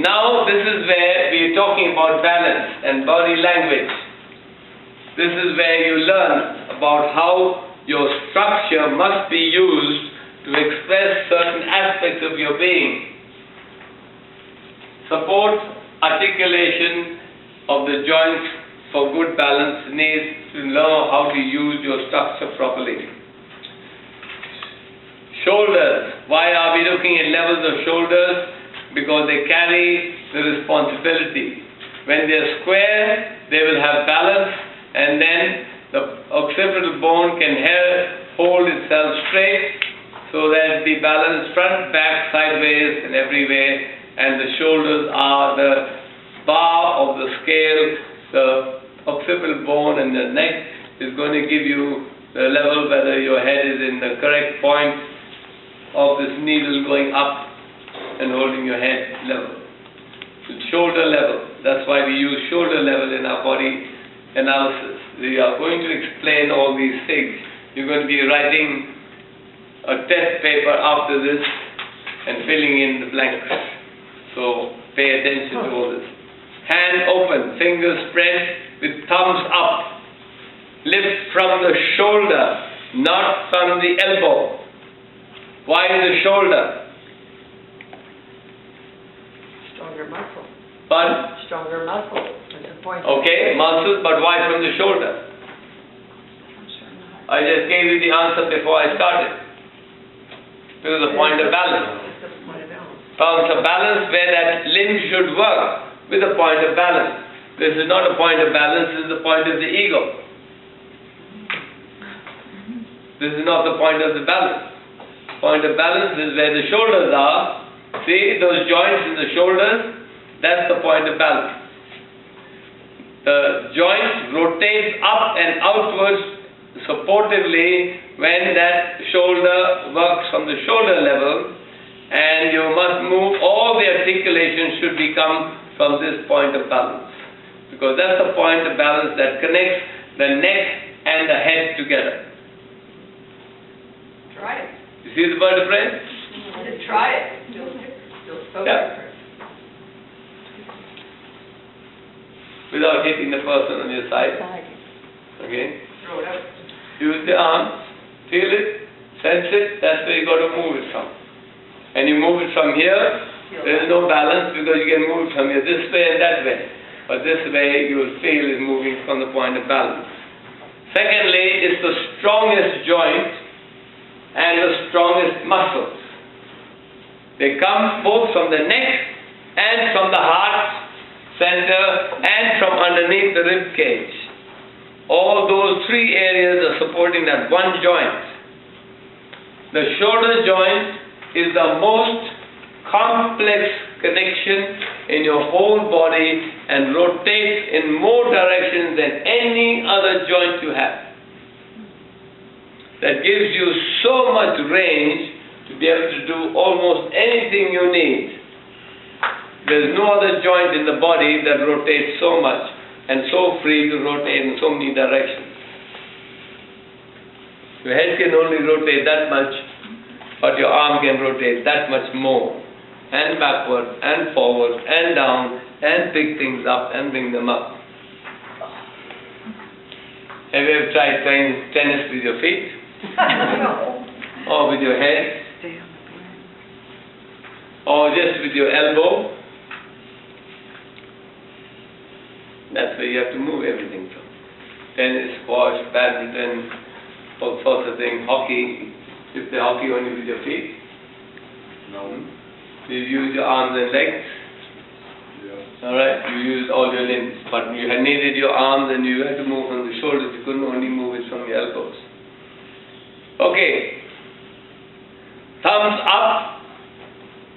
Now this is where we are talking about balance and body language. This is where you learn about how your structure must be used to express certain aspects of your being. Support, articulation of the joints for good balance needs to know how to use your structure properly. Shoulders. Why are we looking at levels of shoulders? Because they carry the responsibility. When they are square, they will have balance, and then the occipital bone can hold itself straight so that the balance front, back, sideways, and every way, and the shoulders are the bar of the scale. The occipital bone and the neck is going to give you the level whether your head is in the correct point of this needle going up and holding your head level. Shoulder level. That's why we use shoulder level in our body analysis. We are going to explain all these things. You're going to be writing a test paper after this and filling in the blanks. So pay attention to all this. Hand open, fingers spread with thumbs up. Lift from the shoulder, not from the elbow. Why the shoulder? Stronger muscle. But Stronger muscle. That's the point. okay, muscles, but why from the shoulder? I just gave you the answer before I started. Because the point of balance. Point of balance where that limb should work with a point of balance. This is not a point of balance, this is the point of the ego. This is not the point of the balance. Point of balance is where the shoulders are. See those joints in the shoulders? That's the point of balance. The joint rotates up and outwards supportively when that shoulder works from the shoulder level, and you must move, all the articulation should become from this point of balance, because that's the point of balance that connects the neck and the head together. Try it. You see the word friend? Just try it. Feels so different. Without hitting the person on your side. Okay? Throw it out. Use the arms, feel it, sense it, that's where you got to move it from. And you move it from here, there is no balance because you can move it from here this way and that way. But this way you will feel is moving from the point of balance. Secondly, it's the strongest joint and the strongest muscles. They come both from the neck and from the heart center and from underneath the rib cage. All those three areas are supporting that one joint. The shoulder joint is the most complex connection in your whole body and rotates in more directions than any other joint you have. That gives you so much range to be able to do almost anything you need. There's no other joint in the body that rotates so much and so free to rotate in so many directions. Your head can only rotate that much, but your arm can rotate that much more, and backward and forward and down, and pick things up and bring them up. Have you ever tried playing tennis with your feet? No. Or with your head? Or just with your elbow? That's where you have to move everything from. Tennis, squash, badminton, all sorts of things, hockey. You play hockey only with your feet? No. You use your arms and legs? Yeah. Alright, you use all your limbs. But you had needed your arms and you had to move from the shoulders. You couldn't only move it from your elbows. Okay. Thumbs up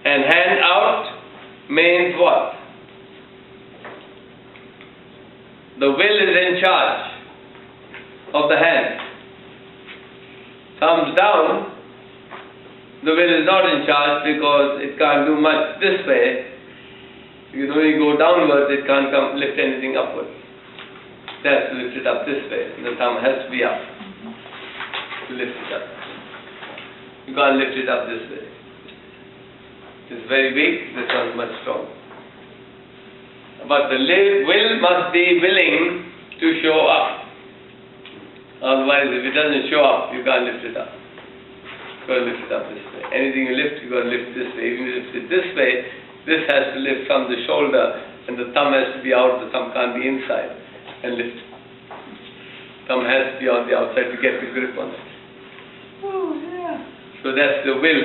and hand out means what? The will is in charge of the hand. Thumbs down, the will is not in charge because it can't do much this way. You can only go downwards, it can't lift anything upwards. It has to lift it up this way. The thumb has to be up to lift it up. You can't lift it up this way. It's very weak, this one's much stronger. But the will must be willing to show up. Otherwise, if it doesn't show up, you can't lift it up. You got to lift it up this way. Anything you lift, you got to lift this way. If you lift it this way, this has to lift from the shoulder, and the thumb has to be out. The thumb can't be inside and lift. Thumb has to be on the outside to get the grip on it. Oh, yeah. So that's the will,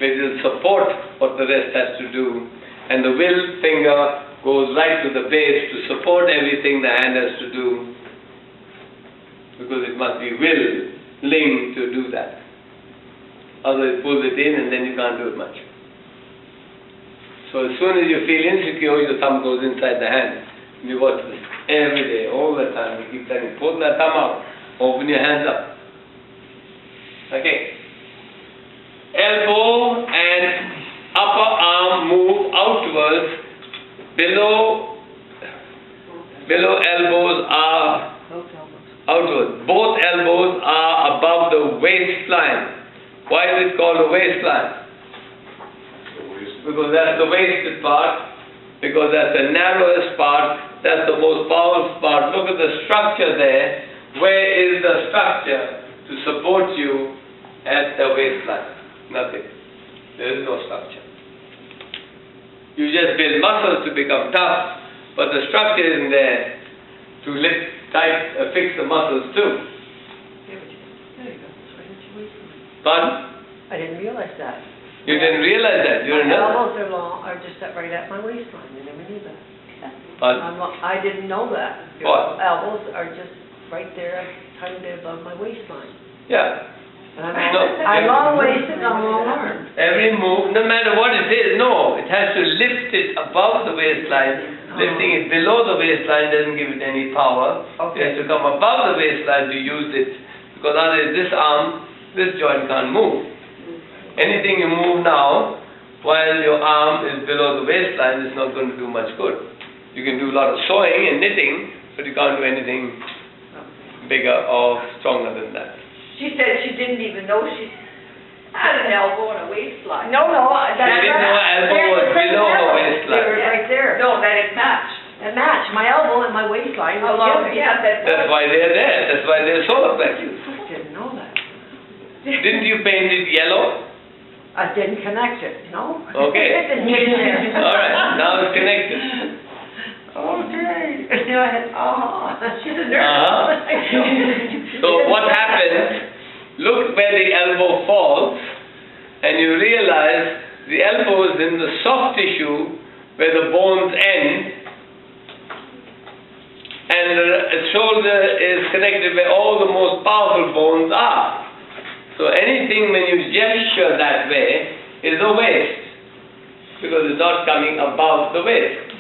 which will support what the rest has to do. And the will finger goes right to the base to support everything the hand has to do, because it must be willing to do that. Otherwise it pulls it in and then you can't do it much. So as soon as you feel insecure, your thumb goes inside the hand. You watch this every day, all the time. You keep telling, pull that thumb out, open your hands up. Okay. Elbow and upper arm move outwards. Below elbows are outwards. Both elbows are above the waistline. Why is it called a waistline? Because that's the wasted part, because that's the narrowest part, that's the most powerful part. Look at the structure there. Where is the structure to support you at the waistline? Nothing. There is no structure. You just build muscles to become tough, but the structure isn't there to lift, tight, fix the muscles too. There you go. That's right at your waistline. Pardon? I didn't realize that. You didn't realize that. You My didn't know elbows are long, are just right at my waistline. I never knew that. that. Pardon? I didn't know that. Your What? elbows are just right there, tiny bit above my waistline. Yeah. And No. I'm long-waisted, I'm long-armed. Every move, no matter what it is, no, it has to lift it above the waistline. Lifting it below the waistline doesn't give it any power. It has to come above the waistline to use it, because otherwise this arm, this joint can't move. Anything you move now, while your arm is below the waistline, is not going to do much good. You can do a lot of sewing and knitting, but you can't do anything bigger or stronger than that. She said she didn't even know she had an elbow and a waistline. No, She didn't know her elbow was below her They were waistline. right there. No, that it matched. It matched my elbow and my waistline. How long, yeah, That's why they're there. That's why they're solar plexus. I didn't know that. Didn't you paint it yellow? I didn't connect it, no? Okay. It didn't get there. All right, now it's connected. Okay. You know, I had, she's a nurse. So what happens, look where the elbow falls, and you realize the elbow is in the soft tissue where the bones end, and the shoulder is connected where all the most powerful bones are. So anything when you gesture that way is a waist, because it's not coming above the waist.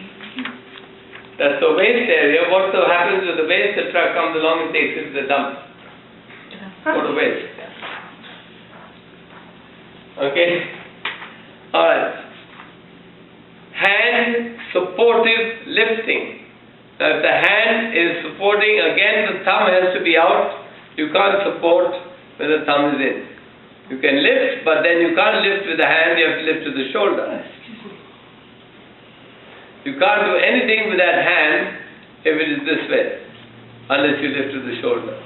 That's the waist area. What so happens with the waist? The truck comes along and takes it to the dump. Go to waist. Okay? Alright. Hand supportive lifting. Now if the hand is supporting, again the thumb has to be out. You can't support when the thumb is in. You can lift, but then you can't lift with the hand, you have to lift with the shoulder. You can't do anything with that hand if it is this way, unless you lift with the shoulder.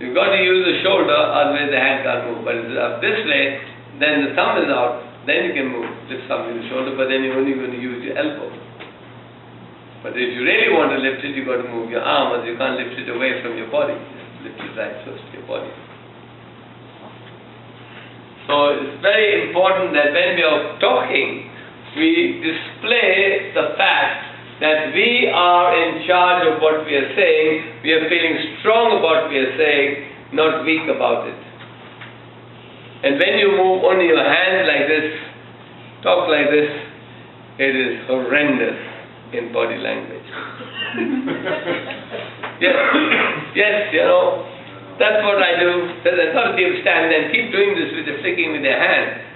You've got to use the shoulder, otherwise the hand can't move. But if it's up this way, then the thumb is out, then you can move, lift something with the shoulder, but then you're only going to use your elbow. But if you really want to lift it, you've got to move your arm, or you can't lift it away from your body. Just lift it right close to your body. So it's very important that when we are talking, we display the fact that we are in charge of what we are saying, we are feeling strong about what we are saying, not weak about it. And when you move only your hands like this, talk like this, it is horrendous in body language. Yes, you know, that's what I do. There's a lot of people stand there and keep doing this with the flicking with their hand,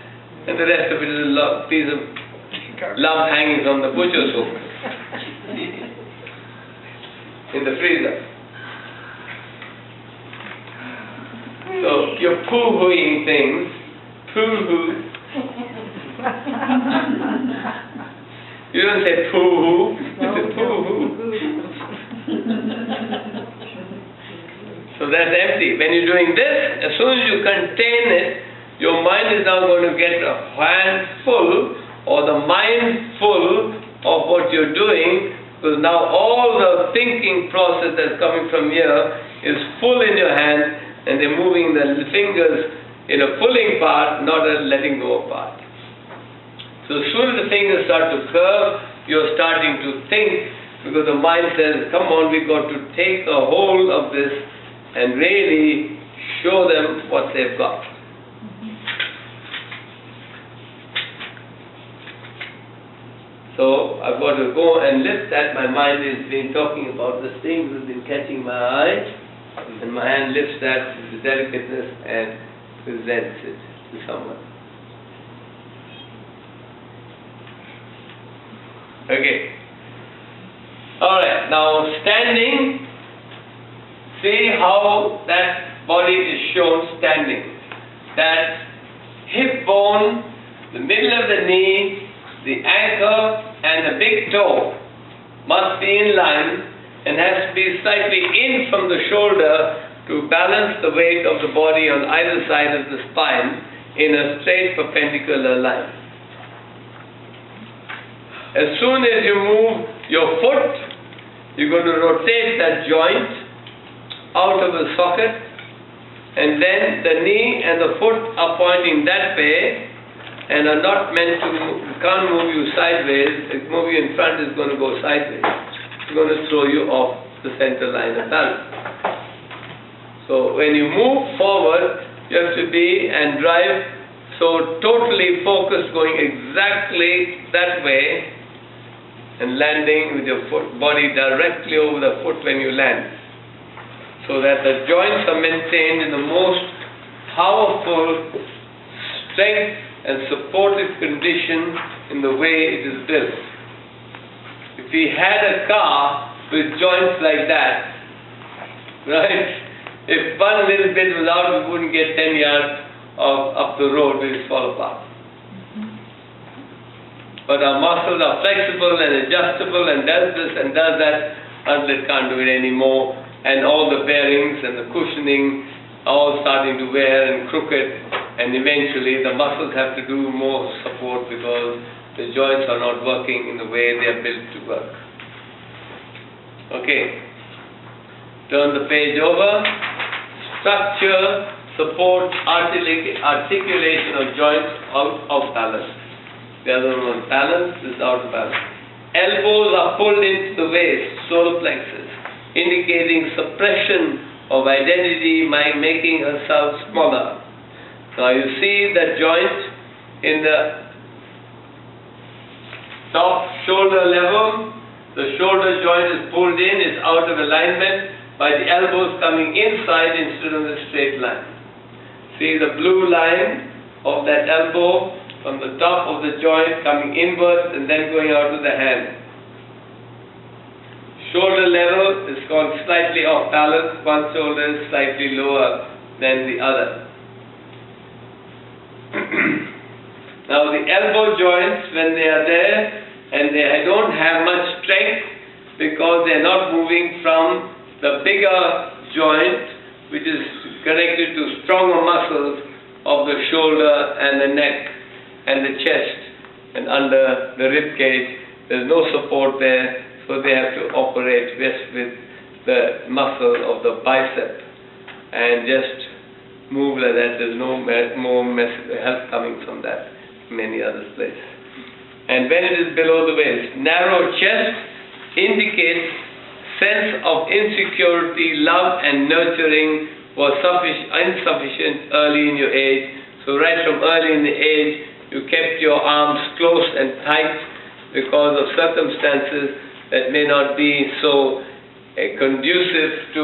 and the rest of it is a piece of love hanging from the butcher's hook in the freezer. So you're poo-hooing things, poo-hoo. You don't say poo-hoo, you say poo-hoo. So that's empty. When you're doing this, as soon as you contain it, your mind is now going to get a hand full, or the mind full of what you're doing, because now all the thinking process that's coming from here is full in your hand, and they're moving the fingers in a pulling part, not a letting go part. So as soon as the fingers start to curve, you're starting to think, because the mind says, come on, we've got to take a hold of this and really show them what they've got. So I've got to go and lift that. My mind has been talking about the things that have been catching my eye, and my hand lifts that with delicateness and presents it to someone. Okay. Alright, now standing, see how that body is shown standing. That hip bone, the middle of the knee, the ankle and the big toe must be in line and has to be slightly in from the shoulder to balance the weight of the body on either side of the spine in a straight perpendicular line. As soon as you move your foot, you're going to rotate that joint out of the socket, and then the knee and the foot are pointing that way and are not meant to move, can't move you sideways. If move you in front, it's going to go sideways. It's going to throw you off the center line of balance. So when you move forward, you have to be and drive so totally focused, going exactly that way and landing with your body directly over the foot when you land, so that the joints are maintained in the most powerful strength and supportive condition in the way it is built. If we had a car with joints like that, right, if one little bit was out, we wouldn't get 10 yards up the road, we would fall apart. But our muscles are flexible and adjustable and does this and does that until it can't do it anymore, and all the bearings and the cushioning are all starting to wear and crooked, and eventually the muscles have to do more support because the joints are not working in the way they are built to work. Okay, turn the page over. Structure, support, articulation of joints out of balance. The other one was balance, this is out of balance. Elbows are pulled into the waist, solar plexus, indicating suppression of identity by making herself smaller. Now you see that joint in the top shoulder level, the shoulder joint is pulled in, is out of alignment by the elbows coming inside instead of the straight line. See the blue line of that elbow from the top of the joint coming inwards and then going out to the hand. Shoulder level is gone slightly off balance, one shoulder is slightly lower than the other. Now the elbow joints, when they are there and they don't have much strength because they are not moving from the bigger joint, which is connected to stronger muscles of the shoulder and the neck and the chest and under the rib cage. There's no support there, so they have to operate just with the muscle of the bicep and just move like that. There's no more help coming from that in many other places. And when it is below the waist, narrow chest indicates sense of insecurity, love and nurturing was insufficient early in your age. So right from early in the age, you kept your arms close and tight because of circumstances that may not be so conducive to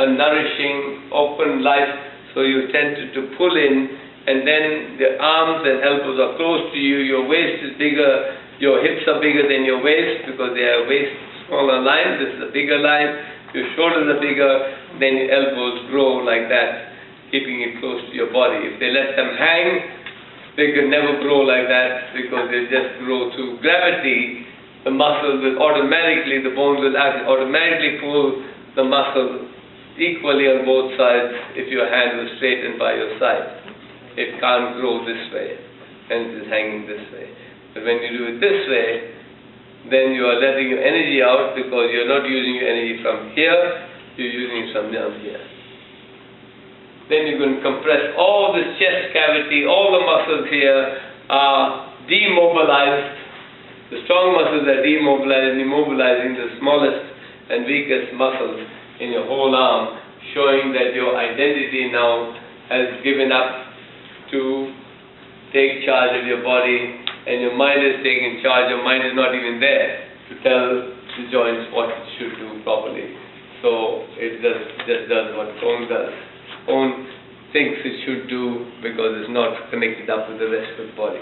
a nourishing, open life. So you tended to pull in, and then the arms and elbows are close to you, your waist is bigger, your hips are bigger than your waist because they are waist smaller line, this is a bigger line, your shoulders are bigger, then your elbows grow like that, keeping it close to your body. If they let them hang, They could never grow like that because they just grow through gravity. The muscles will automatically, the bones will automatically pull the muscle equally on both sides if your hand was straightened by your side. It can't grow this way, and it is hanging this way. But when you do it this way, then you are letting your energy out because you're not using your energy from here, you're using it from down here. Then you can compress all this chest cavity, all the muscles here are demobilized. The strong muscles are demobilized, immobilizing the smallest and weakest muscles in your whole arm, showing that your identity now has given up to take charge of your body, and your mind is taking charge. Your mind is not even there to tell the joints what it should do properly. So it just does what bone does. Bone thinks it should do because it's not connected up with the rest of the body.